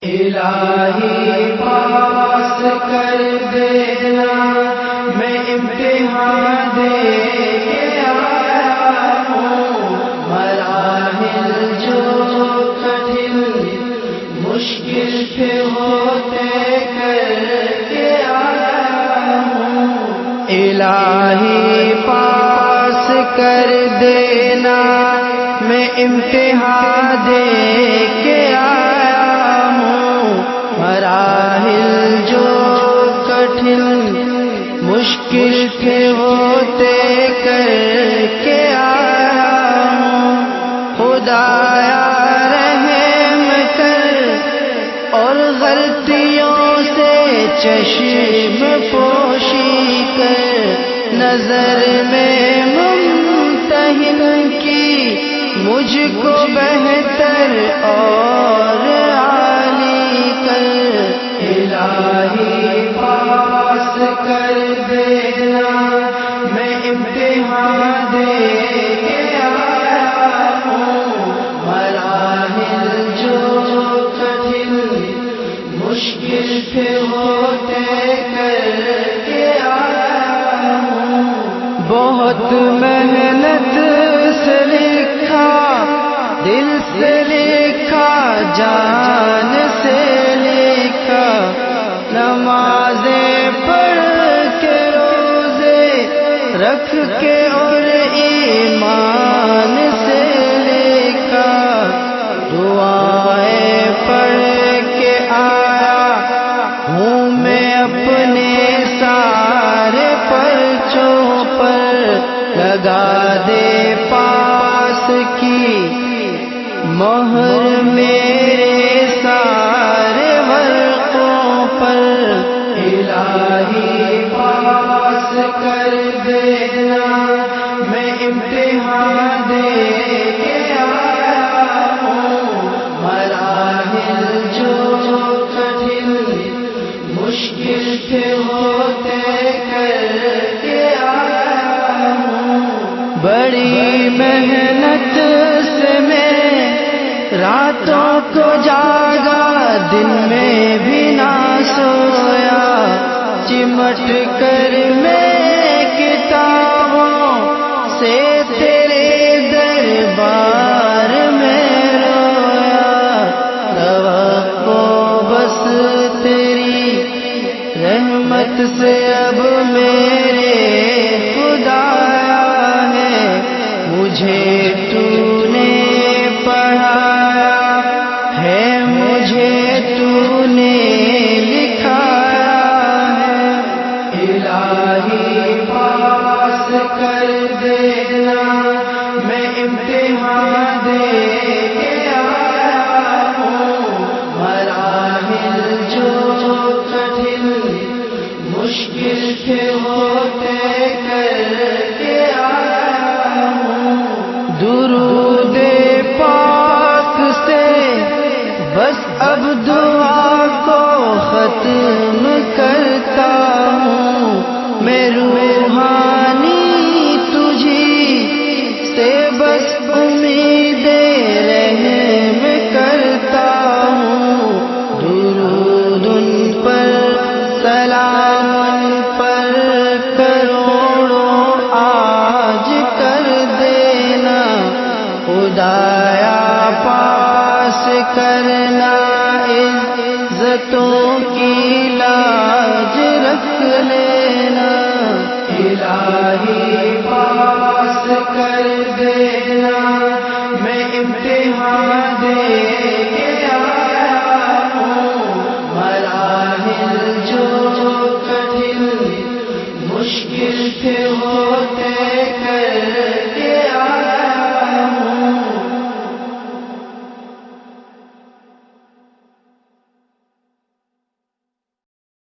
الہی پاس کر دینا، میں امتحان دے کے آیا ہوں، مراحل جو کٹھن مشکل تھے ہوتے کر کے آیا ہوں۔ الہی پاس کر دینا، میں امتحان دے کے آیا ہوں، مراحل جو کٹھن مشکل تھے ہوتے کر کے آیا ہوں۔ خدایا رحم کر اور غلطیوں سے چشم پوشی کر، نظر میں ممتحن کی مجھ کو بہتر اور عالی کر۔ الہی پاس کر دینا، میں امتحان دے کے آیا ہوں، مراحل جو کٹھن مشکل تھے ہوتے کر کے آیا ہوں۔ بہت محنت سے لکھا، دل سے لکھا، جان سے لکھا، نمازیں پڑھ کے روزے رکھ کے اور ایمان سے لکھا، دعائیں پڑھ کے آیا ہوں میں اپنے سارے پرچوں پر، لگا دے پاس کی مہر میرے سارے ورقوں پر۔ الہی پاس کر دینا، میں امتحان دے کے آیا ہوں، مراحل جو کٹھن مشکل تھے ہوتے کر کے آیا ہوں۔ بڑی محنت سے میں راتوں کو جاگا، دن میں بھی نہ سویا، چمٹ کر میں کتابوں سے تیرے دربار میں رویا، توقع بس تیری رحمت سے اب میرے خدایا ہے، مجھے تو نے پڑھایا ہے، مجھے تو نے لکھایا ہے۔ الہی پاس کر دینا، میں امتحان دے کے آیا ہوں، مراحل جو کٹھن مشکل تھے ہوتے کر کے آیا ہوں۔ درود پاک سے بس اب دعا کو ختم کرتا ہوں، میں روحانی تجھی سے بس امید رحم کرتا ہوں۔ درود ان پر، سلام ان پر کروڑوں آج کر دینا، خدایا پاس کرنا عزتوں